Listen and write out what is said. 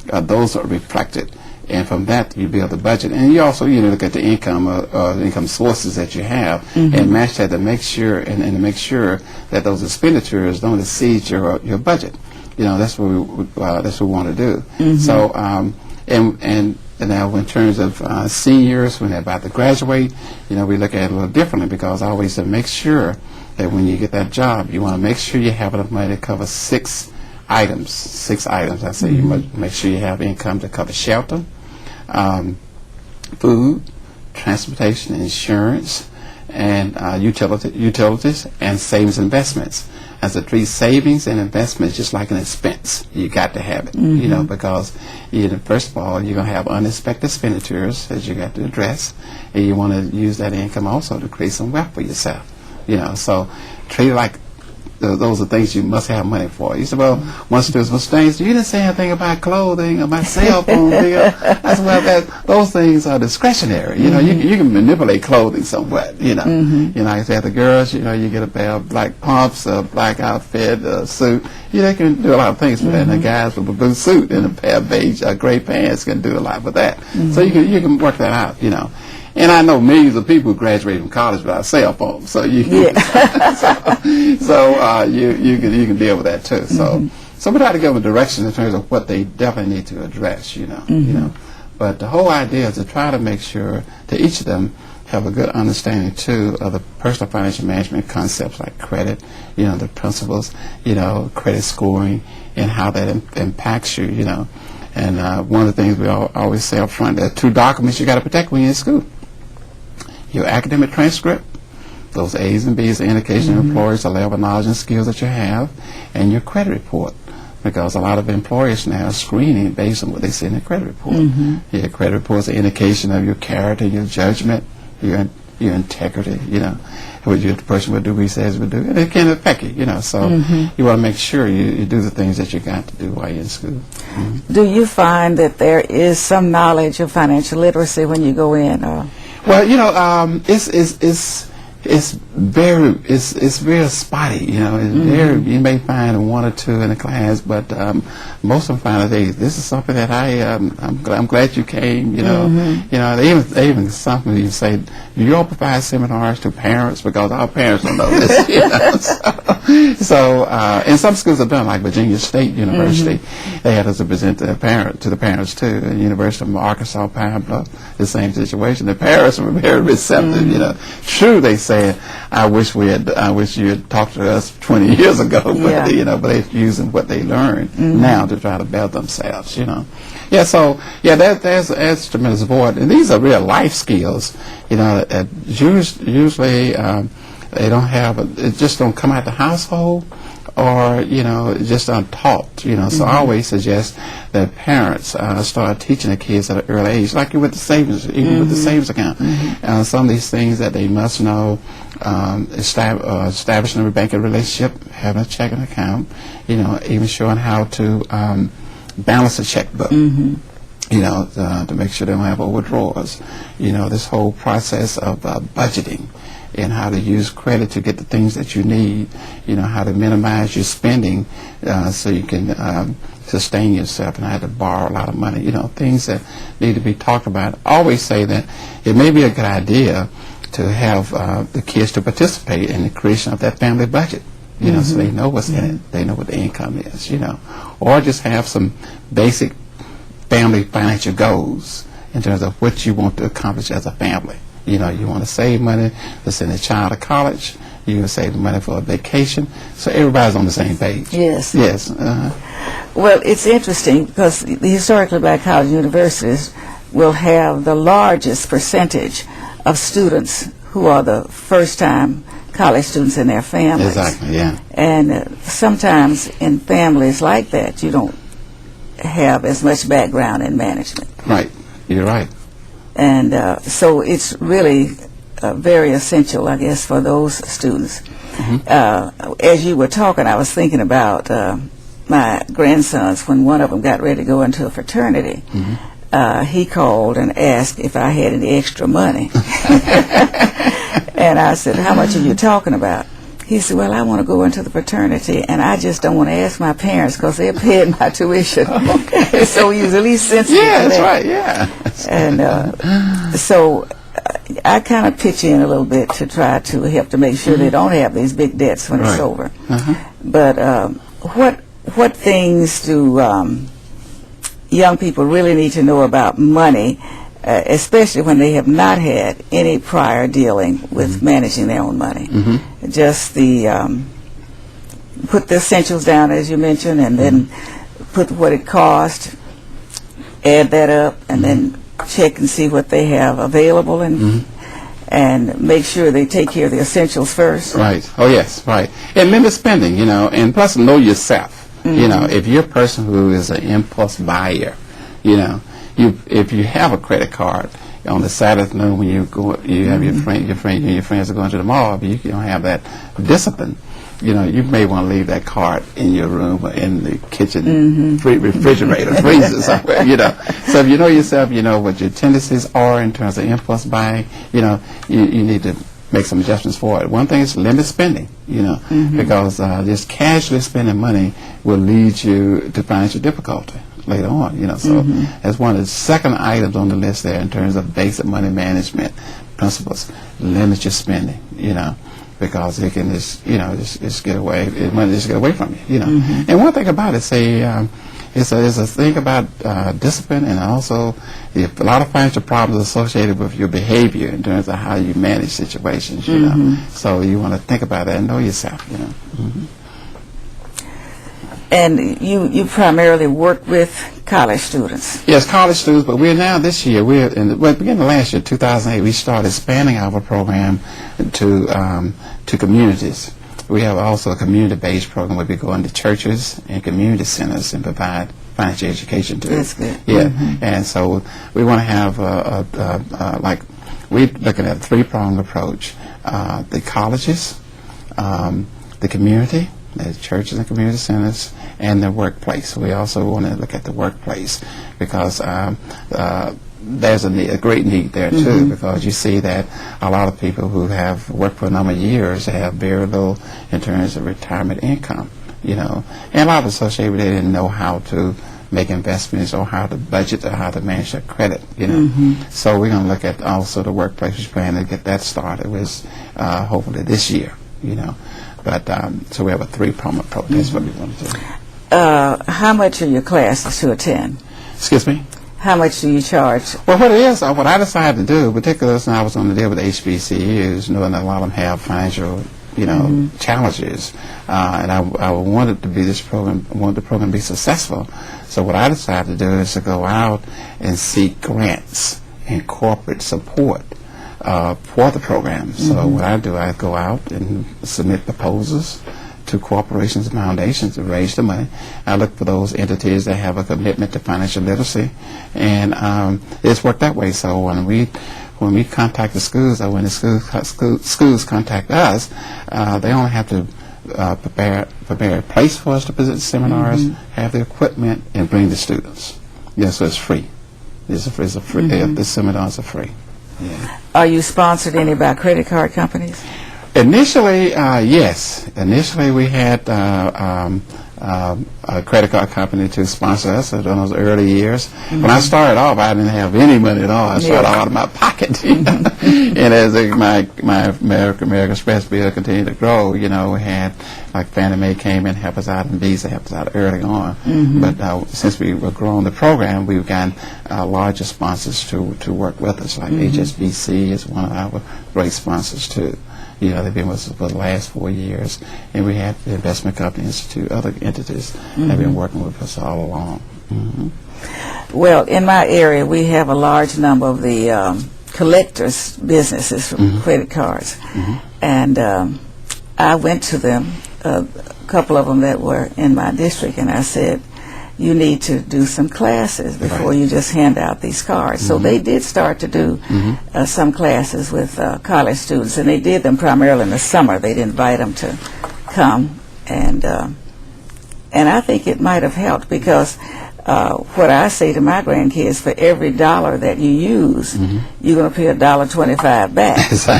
those are reflected. And from that, you build the budget, and you also look at the income income sources that you have, and match that to make sure and to make sure that those expenditures don't exceed your budget. That's what we want to do. So and now in terms of seniors when they're about to graduate, we look at it a little differently, because I always say make sure that when you get that job, you want to make sure you have enough money to cover six items. I say you must make sure you have income to cover shelter, food, transportation, insurance, and utilities, and savings investments. As a treat savings and investments just like an expense. You got to have it, because first of all, you're going to have unexpected expenditures that you got to address, and you want to use that income also to create some wealth for yourself. So treat it like those are things you must have money for. You said, well, once there's things, you didn't say anything about clothing or my cell phone bill. That's why those things are discretionary. You can manipulate clothing somewhat. Like I said, the girls, you get a pair of black pumps, a black outfit, a suit. They can do a lot of things with that. And the guys with a blue suit and a pair of beige gray pants can do a lot with that. So you can work that out. And I know millions of people who graduate from college without cell phones, so you can, you can deal with that too. So we try to give them a direction in terms of what they definitely need to address. But the whole idea is to try to make sure that each of them have a good understanding too of the personal financial management concepts like credit, the principles, credit scoring, and how that impacts you. And one of the things we always say up front, there are two documents you got to protect when you're in school. Your academic transcript, those A's and B's, the indication of employers, the level of knowledge and skills that you have, and your credit report, because a lot of employers now are screening based on what they see in the credit report. Your credit report is an indication of your character, your judgment, your integrity, what the person would do, what he says would do, and it can affect you, so you want to make sure you do the things that you got to do while you're in school. Do you find that there is some knowledge of financial literacy when you go in? Well, it's very spotty. It's very, you may find one or two in the class, but most of them find that this is something that I'm glad you came. They even something you say, do you all provide seminars to parents, because our parents don't know this. So and some schools have done, like Virginia State University, they had us to present to the parents too. And University of Arkansas Pine Bluff, the same situation. The parents were very receptive. True, they said, I wish you had talked to us 20 years ago, but but they're using what they learned now to try to better themselves. There's tremendous support, and these are real life skills. Usually they don't have it just don't come out the household, or just untaught. So I always suggest that parents start teaching the kids at an early age, like with the savings, even with the savings account. Some of these things that they must know, establishing a banking relationship, having a checking account, even showing how to balance a checkbook. To make sure they don't have overdrawers. This whole process of budgeting, and how to use credit to get the things that you need, how to minimize your spending so you can sustain yourself and not have to borrow a lot of money, things that need to be talked about. I always say that it may be a good idea to have the kids to participate in the creation of that family budget, so they know what's in it, they know what the income is, or just have some basic family financial goals in terms of what you want to accomplish as a family. You want to save money to send a child to college. You want to save money for a vacation. So everybody's on the same page. Yes. Yes. Well, it's interesting because the historically black college universities will have the largest percentage of students who are the first-time college students in their families. Exactly, yeah. And sometimes in families like that, you don't have as much background in management. Right. You're right. And so it's really very essential, I guess, for those students. As you were talking, I was thinking about my grandsons. When one of them got ready to go into a fraternity, he called and asked if I had any extra money. And I said, how much are you talking about? he said, well, I want to go into the fraternity, and I just don't want to ask my parents because they're paying my tuition. Okay. So he was at least sensitive to that's that. right, yeah. And so I kind of pitch in a little bit to try to help to make sure they don't have these big debts when it's over. But what things do young people really need to know about money, especially when they have not had any prior dealing with managing their own money? Just put the essentials down, as you mentioned, and then put what it cost, add that up, and then check and see what they have available, and make sure they take care of the essentials first. Right. Oh, yes, right. And limit spending, and plus know yourself. If you're a person who is an impulse buyer, if you have a credit card on the Saturday afternoon when you have your friends are going to the mall, but you don't have that discipline. You may want to leave that card in your room or in the kitchen refrigerator, freezer somewhere, So if you know yourself, you know what your tendencies are in terms of impulse buying, you need to make some adjustments for it. One thing is limit spending, because just casually spending money will lead you to financial difficulty later on, So that's one of the second items on the list there in terms of basic money management principles. Limit your spending, because it can just get away. Money just get away from you, And one thing about it, it's a thing about discipline, and also a lot of financial problems associated with your behavior in terms of how you manage situations. So you want to think about that and know yourself. And you primarily work with college students. Yes, college students, but we're beginning of last year, 2008, we started expanding our program to communities. We have also a community-based program where we go into churches and community centers and provide financial education to That's good. Yeah, and so we want to have we're looking at a three-pronged approach: the colleges, the community, the churches and community centers, and the workplace. We also want to look at the workplace because there's a great need there too, because you see that a lot of people who have worked for a number of years have very little in terms of retirement income, and a lot of associated with they didn't know how to make investments or how to budget or how to manage their credit, So we're going to look at also the workplace. We're planning to get that started with hopefully this year, But so we have a three-pronged approach. That's what we want to do. How much are your classes to attend? Excuse me? How much do you charge? Well, what it is, what I decided to do, particularly when I was on the deal with HBCUs, knowing that a lot of them have financial, challenges, and I wanted to be this program, wanted the program to be successful. So what I decided to do is to go out and seek grants and corporate support for the program. So what I do, I go out and submit proposals to corporations and foundations to raise the money. I look for those entities that have a commitment to financial literacy, and it's worked that way. So when we contact the schools, or when the schools contact us, they only have to prepare a place for us to present seminars, have the equipment, and bring the students. So it's free. It's free. The seminars are free. Yeah. Are you sponsored any by credit card companies? Initially, yes. Initially, we had a credit card company to sponsor us in those early years. When I started off, I didn't have any money at all. I started out of my pocket. And as my American Express bill continued to grow, we had like Fannie Mae came in, help us out, and Visa helped us out early on. But since we were growing the program, we've gotten larger sponsors to work with us, like HSBC is one of our great sponsors too. They've been with us for the last 4 years, and we have the Investment Company Institute, other entities that have been working with us all along. Well, in my area, we have a large number of the collectors' businesses from credit cards, and I went to them, a couple of them that were in my district, and I said, you need to do some classes before you just hand out these cards. So they did start to do some classes with college students, and they did them primarily in the summer. They'd invite them to come, and I think it might have helped because what I say to my grandkids, for every dollar that you use, you're going to pay $1.25 back.